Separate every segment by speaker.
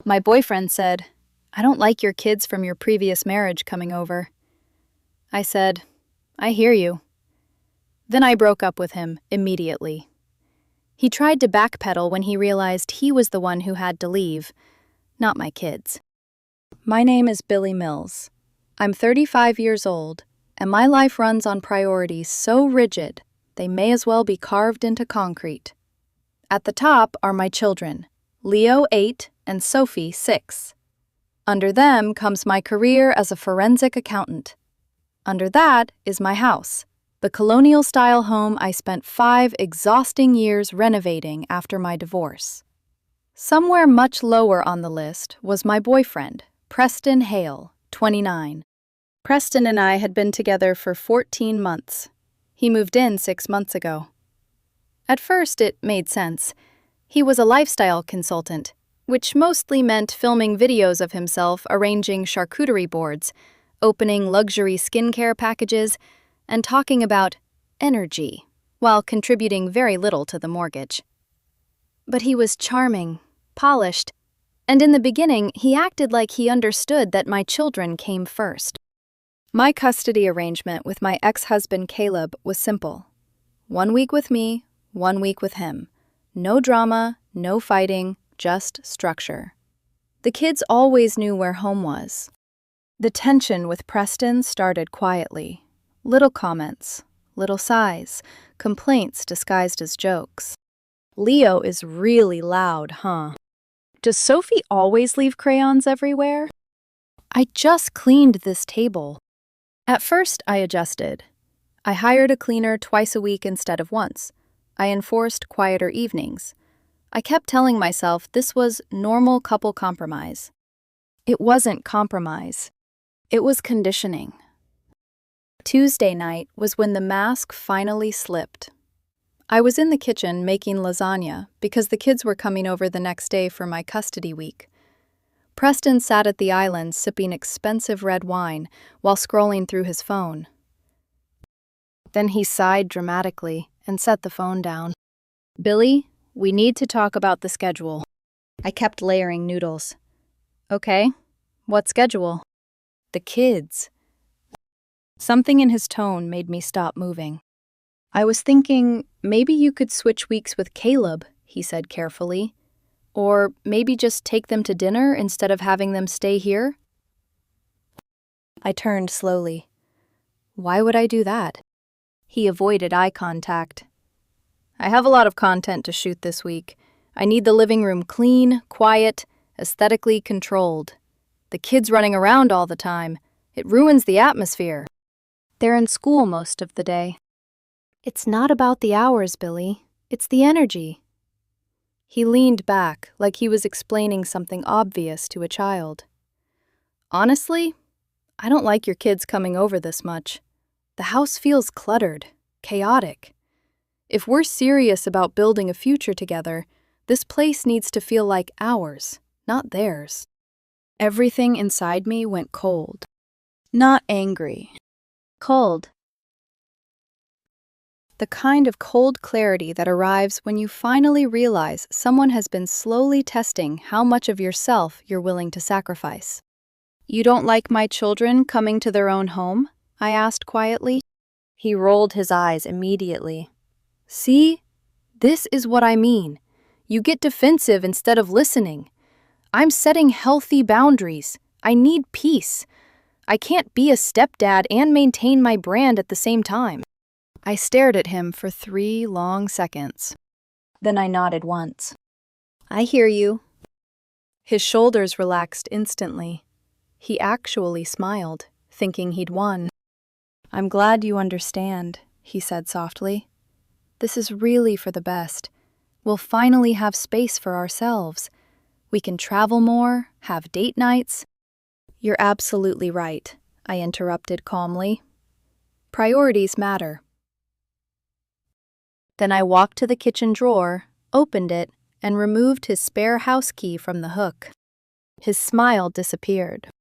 Speaker 1: My boyfriend said, "I don't like your kids from your previous marriage coming over." I said, "I hear you." Then I broke up with him immediately. He tried to backpedal when he realized he was the one who had to leave, not my kids. My name is Billy Mills. I'm 35 years old, and my life runs on priorities so rigid they may as well be carved into concrete. At the top are my children, Leo 8 and Sophie 6. Under them comes my career as a forensic accountant. Under that is my house, the colonial-style home I spent 5 exhausting years renovating after my divorce. Somewhere much lower on the list was my boyfriend, Preston Hale, 29. Preston and I had been together for 14 months. He moved in 6 months ago. At first, it made sense. He was a lifestyle consultant, which mostly meant filming videos of himself arranging charcuterie boards, opening luxury skincare packages, and talking about energy, while contributing very little to the mortgage. But he was charming, polished, and in the beginning he acted like he understood that my children came first. My custody arrangement with my ex-husband Caleb was simple. 1 week with me, 1 week with him. No drama, no fighting, just structure. The kids always knew where home was. The tension with Preston started quietly. Little comments, little sighs, complaints disguised as jokes. "Leo is really loud, huh? Does Sophie always leave crayons everywhere? I just cleaned this table." At first, I adjusted. I hired a cleaner twice a week instead of once. I enforced quieter evenings. I kept telling myself this was normal couple compromise. It wasn't compromise. It was conditioning. Tuesday night was when the mask finally slipped. I was in the kitchen making lasagna because the kids were coming over the next day for my custody week. Preston sat at the island sipping expensive red wine while scrolling through his phone. Then he sighed dramatically and set the phone down. "Billy, we need to talk about the schedule." I kept layering noodles. "Okay, what schedule?" "The kids." Something in his tone made me stop moving. "I was thinking maybe you could switch weeks with Caleb," he said carefully. "Or maybe just take them to dinner instead of having them stay here?" I turned slowly. Why would I do that? He avoided eye contact. "I have a lot of content to shoot this week. I need the living room clean, quiet, aesthetically controlled. The kids running around all the time. It ruins the atmosphere. They're in school most of the day." "It's not about the hours, Billy. It's the energy." He leaned back like he was explaining something obvious to a child. "Honestly, I don't like your kids coming over this much. The house feels cluttered, chaotic. If we're serious about building a future together, this place needs to feel like ours, not theirs." Everything inside me went cold. Not angry. Cold. The kind of cold clarity that arrives when you finally realize someone has been slowly testing how much of yourself you're willing to sacrifice. "You don't like my children coming to their own home?" I asked quietly. He rolled his eyes immediately. "See? This is what I mean. You get defensive instead of listening. I'm setting healthy boundaries. I need peace. I can't be a stepdad and maintain my brand at the same time." I stared at him for 3 long seconds. Then I nodded once. "I hear you." His shoulders relaxed instantly. He actually smiled, thinking he'd won. "I'm glad you understand," he said softly. "This is really for the best. We'll finally have space for ourselves. We can travel more, have date nights." "You're absolutely right," I interrupted calmly. "Priorities matter." Then I walked to the kitchen drawer, opened it, and removed his spare house key from the hook. His smile disappeared.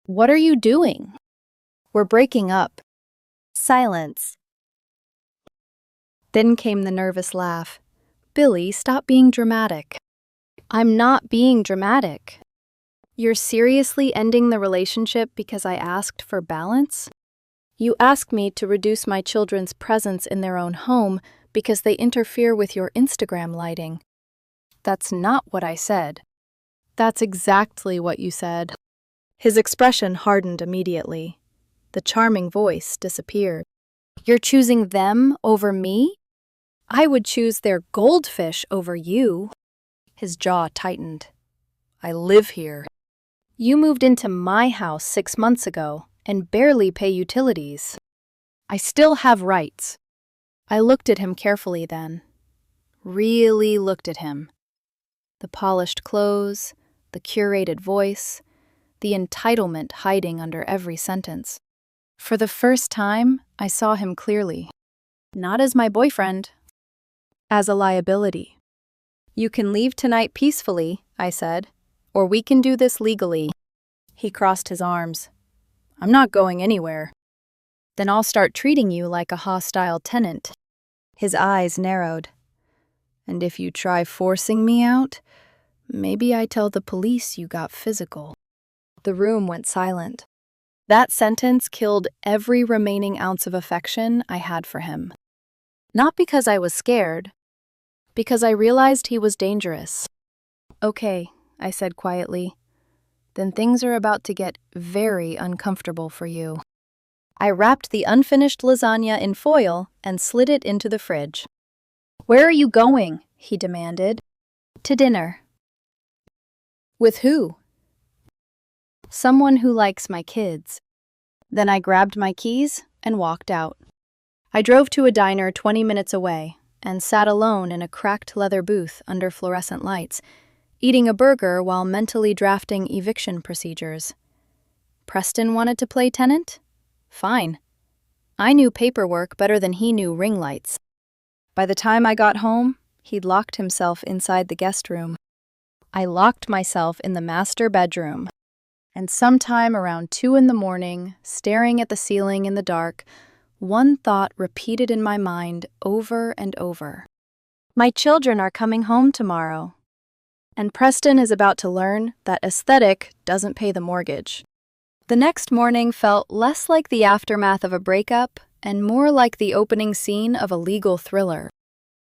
Speaker 1: "What are you doing?" "We're breaking up." Silence. Then came the nervous laugh. "Billy, stop being dramatic." "I'm not being dramatic." You're seriously ending the relationship because I asked for balance? You ask me to reduce my children's presence in their own home because they interfere with your Instagram lighting. That's not what I said. That's exactly what you said. His expression hardened immediately. The charming voice disappeared. You're choosing them over me? I would choose their goldfish over you. His jaw tightened. I live here. You moved into my house 6 months ago and barely pay utilities. I still have rights. I looked at him carefully then. Really looked at him. The polished clothes, the curated voice, the entitlement hiding under every sentence. For the first time, I saw him clearly. Not as my boyfriend, as a liability. You can leave tonight peacefully, I said, or we can do this legally. He crossed his arms. I'm not going anywhere. Then I'll start treating you like a hostile tenant. His eyes narrowed. And if you try forcing me out, maybe I tell the police you got physical. The room went silent. That sentence killed every remaining ounce of affection I had for him. Not because I was scared, because I realized he was dangerous. Okay, I said quietly. Then things are about to get very uncomfortable for you. I wrapped the unfinished lasagna in foil and slid it into the fridge. Where are you going? He demanded. To dinner. With who? Someone who likes my kids. Then I grabbed my keys and walked out. I drove to a diner 20 minutes away and sat alone in a cracked leather booth under fluorescent lights, eating a burger while mentally drafting eviction procedures. Preston wanted to play tenant? Fine. I knew paperwork better than he knew ring lights. By the time I got home, he'd locked himself inside the guest room. I locked myself in the master bedroom. And sometime around 2 a.m, staring at the ceiling in the dark, one thought repeated in my mind over and over. My children are coming home tomorrow. And Preston is about to learn that aesthetic doesn't pay the mortgage. The next morning felt less like the aftermath of a breakup and more like the opening scene of a legal thriller.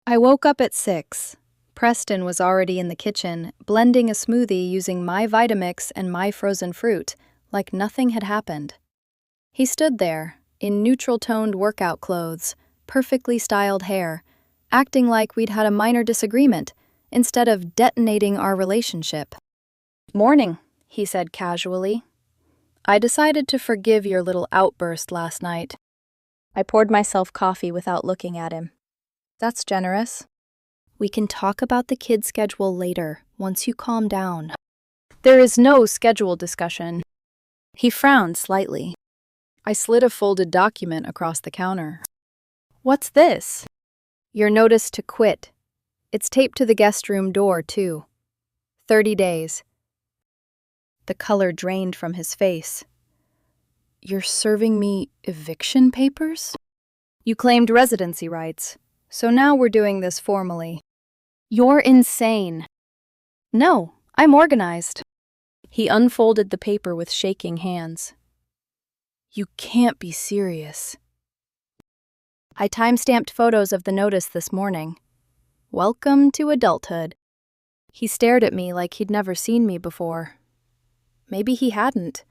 Speaker 1: I woke up at 6. Preston was already in the kitchen, blending a smoothie using my Vitamix and my frozen fruit, like nothing had happened. He stood there, in neutral-toned workout clothes, perfectly styled hair, acting like we'd had a minor disagreement, instead of detonating our relationship. Morning, he said casually. I decided to forgive your little outburst last night. I poured myself coffee without looking at him. That's generous. We can talk about the kid schedule later, once you calm down. There is no schedule discussion. He frowned slightly. I slid a folded document across the counter. What's this? Your notice to quit. It's taped to the guest room door, too. 30 days. The color drained from his face. You're serving me eviction papers? You claimed residency rights, so now we're doing this formally. You're insane. No, I'm organized. He unfolded the paper with shaking hands. You can't be serious. I time-stamped photos of the notice this morning. Welcome to adulthood. He stared at me like he'd never seen me before. Maybe he hadn't.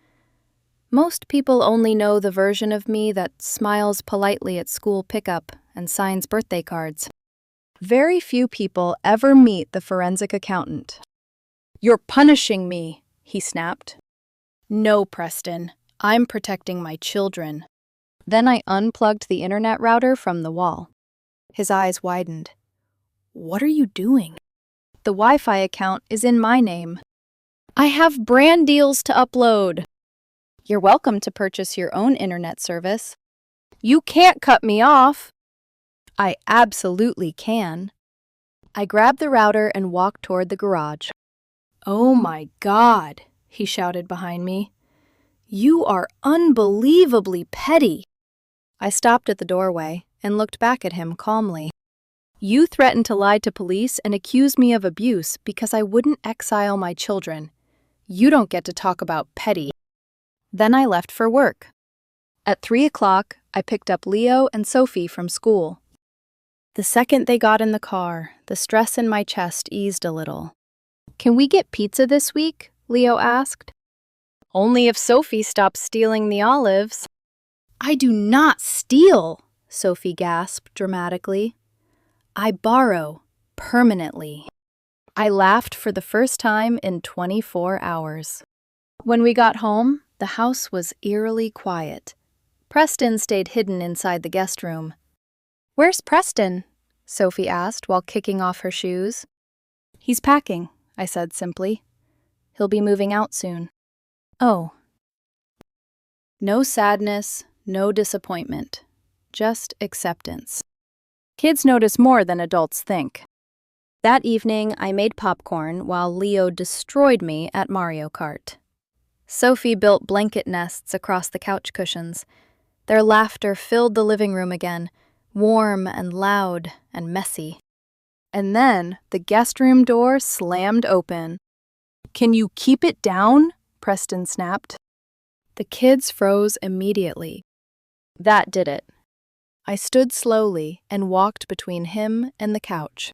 Speaker 1: Most people only know the version of me that smiles politely at school pickup and signs birthday cards. Very few people ever meet the forensic accountant. You're punishing me, he snapped. No, Preston, I'm protecting my children. Then I unplugged the internet router from the wall. His eyes widened. What are you doing? The Wi-Fi account is in my name. I have brand deals to upload. You're welcome to purchase your own internet service. You can't cut me off. I absolutely can. I grabbed the router and walked toward the garage. Oh my God, he shouted behind me. You are unbelievably petty. I stopped at the doorway and looked back at him calmly. You threatened to lie to police and accuse me of abuse because I wouldn't exile my children. You don't get to talk about petty. Then I left for work. At 3 o'clock, I picked up Leo and Sophie from school. The second they got in the car, the stress in my chest eased a little. "Can we get pizza this week?" Leo asked. "Only if Sophie stops stealing the olives." "I do not steal," Sophie gasped dramatically. "I borrow, permanently." I laughed for the first time in 24 hours. When we got home, the house was eerily quiet. Preston stayed hidden inside the guest room. "Where's Preston?" Sophie asked while kicking off her shoes. "He's packing," I said simply. "He'll be moving out soon." "Oh." No sadness, no disappointment, just acceptance. Kids notice more than adults think. That evening, I made popcorn while Leo destroyed me at Mario Kart. Sophie built blanket nests across the couch cushions. Their laughter filled the living room again, warm and loud and messy. And then the guest room door slammed open. "Can you keep it down?" Preston snapped. The kids froze immediately. That did it. I stood slowly and walked between him and the couch.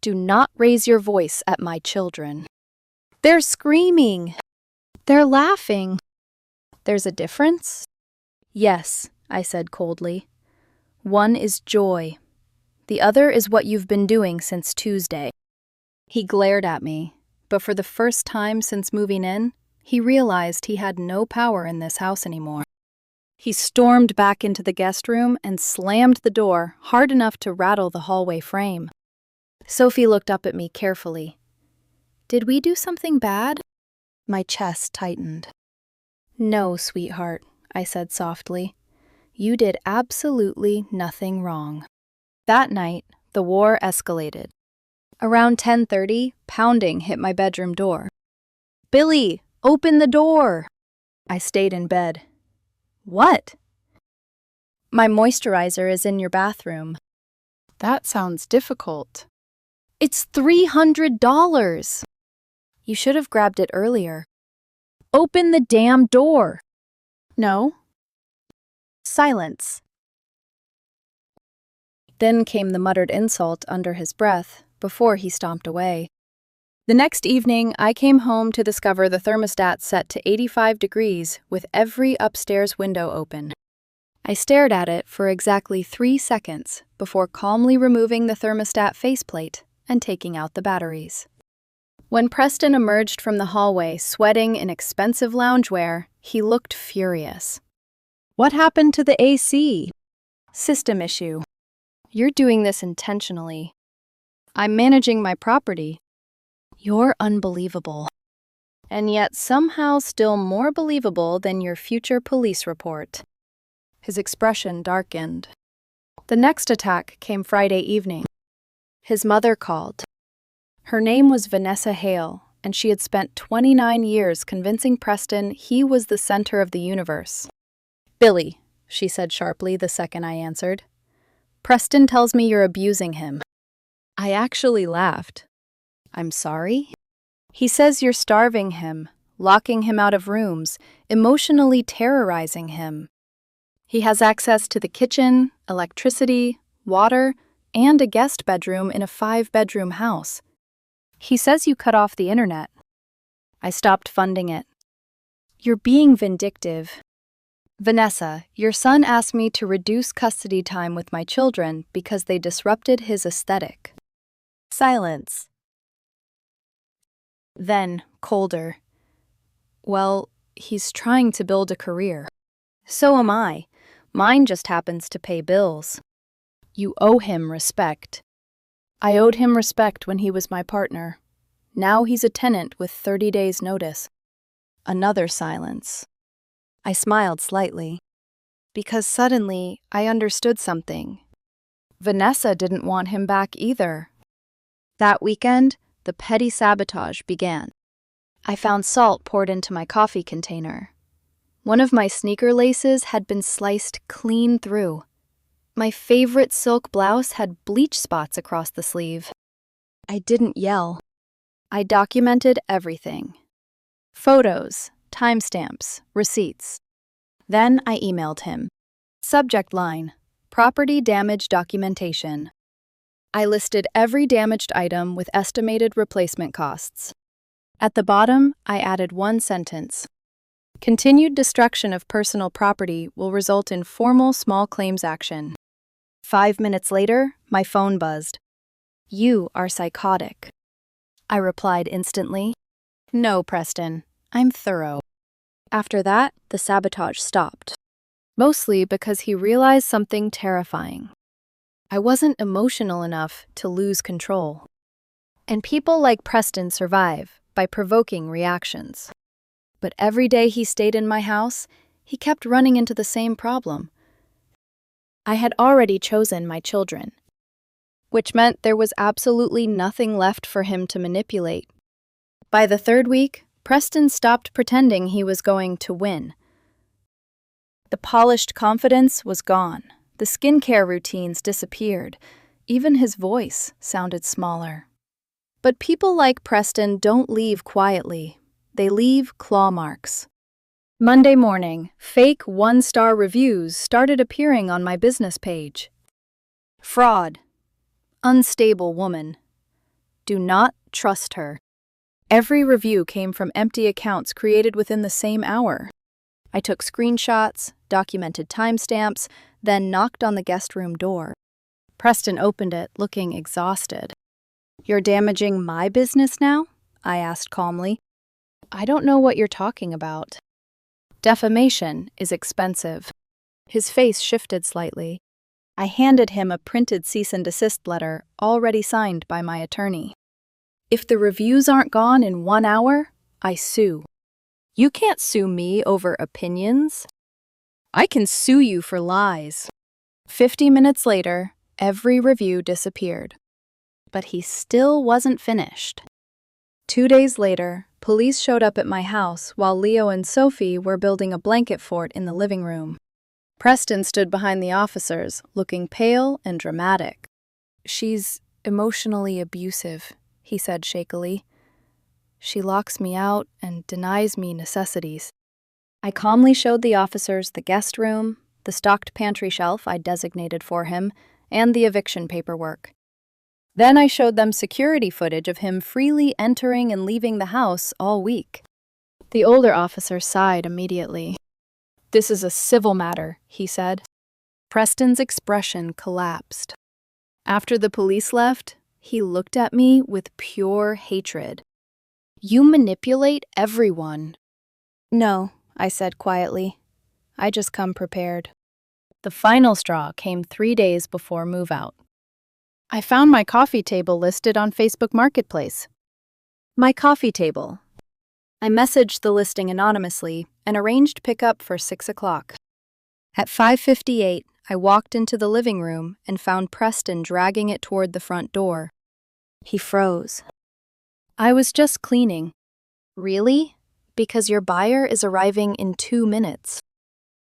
Speaker 1: "Do not raise your voice at my children." "They're screaming. They're laughing." "There's a difference?" "Yes," I said coldly. "One is joy. The other is what you've been doing since Tuesday." He glared at me, but for the first time since moving in, he realized he had no power in this house anymore. He stormed back into the guest room and slammed the door hard enough to rattle the hallway frame. Sophie looked up at me carefully. "Did we do something bad?" My chest tightened. "No, sweetheart," I said softly. "You did absolutely nothing wrong." That night, the war escalated. Around 10:30, pounding hit my bedroom door. "Billy, open the door!" I stayed in bed. "What?" "My moisturizer is in your bathroom." "That sounds difficult." "It's $300. You should have grabbed it earlier." "Open the damn door." "No." Silence. Then came the muttered insult under his breath before he stomped away. The next evening, I came home to discover the thermostat set to 85 degrees with every upstairs window open. I stared at it for exactly 3 seconds before calmly removing the thermostat faceplate and taking out the batteries. When Preston emerged from the hallway sweating in expensive loungewear, he looked furious. "What happened to the AC?" "System issue." "You're doing this intentionally." "I'm managing my property." "You're unbelievable. And yet somehow still more believable than your future police report." His expression darkened. The next attack came Friday evening. His mother called. Her name was Vanessa Hale, and she had spent 29 years convincing Preston he was the center of the universe. "Billy," she said sharply the second I answered. "Preston tells me you're abusing him." I actually laughed. "I'm sorry?" "He says you're starving him, locking him out of rooms, emotionally terrorizing him. He has access to the kitchen, electricity, water, and a guest bedroom in a 5-bedroom house. He says you cut off the internet." I stopped funding it. "You're being vindictive." "Vanessa, your son asked me to reduce custody time with my children because they disrupted his aesthetic." Silence. Then, colder. "Well, he's trying to build a career. So am I. Mine just happens to pay bills." "You owe him respect." "I owed him respect when he was my partner. Now he's a tenant with 30 days' notice." Another silence. I smiled slightly, because suddenly I understood something. Vanessa didn't want him back either. That weekend, the petty sabotage began. I found salt poured into my coffee container. One of my sneaker laces had been sliced clean through. My favorite silk blouse had bleach spots across the sleeve. I didn't yell. I documented everything. Photos, timestamps, receipts. Then I emailed him. Subject line: property damage documentation. I listed every damaged item with estimated replacement costs. At the bottom, I added one sentence: continued destruction of personal property will result in formal small claims action. 5 minutes later, my phone buzzed. "You are psychotic." I replied instantly. "No, Preston, I'm thorough." After that, the sabotage stopped. Mostly because he realized something terrifying. I wasn't emotional enough to lose control. And people like Preston survive by provoking reactions. But every day he stayed in my house, he kept running into the same problem. I had already chosen my children, which meant there was absolutely nothing left for him to manipulate. By the third week, Preston stopped pretending he was going to win. The polished confidence was gone. The skincare routines disappeared. Even his voice sounded smaller. But people like Preston don't leave quietly. They leave claw marks. Monday morning, fake one-star reviews started appearing on my business page. Fraud. Unstable woman. Do not trust her. Every review came from empty accounts created within the same hour. I took screenshots, documented timestamps, then knocked on the guest room door. Preston opened it, looking exhausted. "You're damaging my business now?" I asked calmly. "I don't know what you're talking about." Defamation is expensive. His face shifted slightly. I handed him a printed cease and desist letter already signed by my attorney. If the reviews aren't gone in 1 hour, I sue. You can't sue me over opinions. I can sue you for lies. 50 minutes later, every review disappeared. But he still wasn't finished. 2 days later, police showed up at my house while Leo and Sophie were building a blanket fort in the living room. Preston stood behind the officers, looking pale and dramatic. "She's emotionally abusive," he said shakily. "She locks me out and denies me necessities." I calmly showed the officers the guest room, the stocked pantry shelf I'd designated for him, and the eviction paperwork. Then I showed them security footage of him freely entering and leaving the house all week. The older officer sighed immediately. "This is a civil matter," he said. Preston's expression collapsed. After the police left, he looked at me with pure hatred. "You manipulate everyone." "No," I said quietly. "I just come prepared." The final straw came 3 days before move-out. I found my coffee table listed on Facebook Marketplace. My coffee table. I messaged the listing anonymously and arranged pickup for 6 o'clock. At 5:58, I walked into the living room and found Preston dragging it toward the front door. He froze. "I was just cleaning." "Really? Because your buyer is arriving in 2 minutes.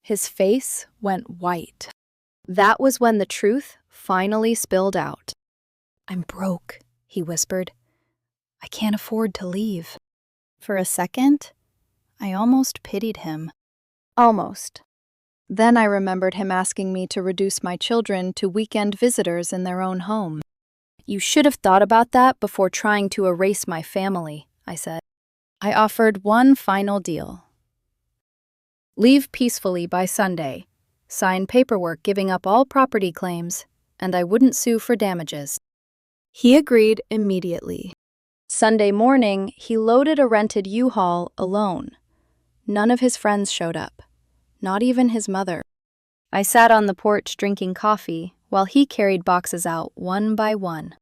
Speaker 1: His face went white. That was when the truth finally spilled out. "I'm broke," he whispered. "I can't afford to leave." For a second, I almost pitied him. Almost. Then I remembered him asking me to reduce my children to weekend visitors in their own home. "You should have thought about that before trying to erase my family," I said. I offered one final deal. Leave peacefully by Sunday, sign paperwork giving up all property claims, and I wouldn't sue for damages. He agreed immediately. Sunday morning, he loaded a rented U-Haul alone. None of his friends showed up, not even his mother. I sat on the porch drinking coffee while he carried boxes out one by one.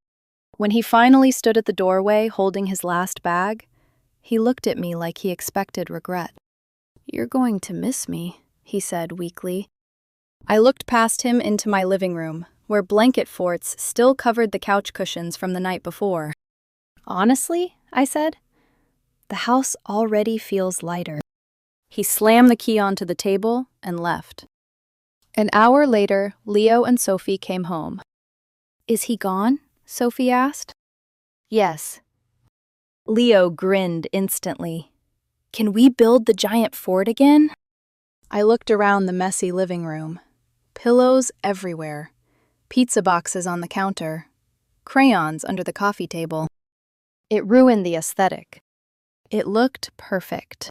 Speaker 1: When he finally stood at the doorway holding his last bag, he looked at me like he expected regret. "You're going to miss me," he said weakly. I looked past him into my living room, where blanket forts still covered the couch cushions from the night before. "Honestly," I said, "the house already feels lighter." He slammed the key onto the table and left. An hour later, Leo and Sophie came home. "Is he gone?" Sophie asked. "Yes." Leo grinned instantly. Can we build the giant fort again? I looked around the messy living room. Pillows everywhere. Pizza boxes on the counter. Crayons under the coffee table. It ruined the aesthetic. It looked perfect.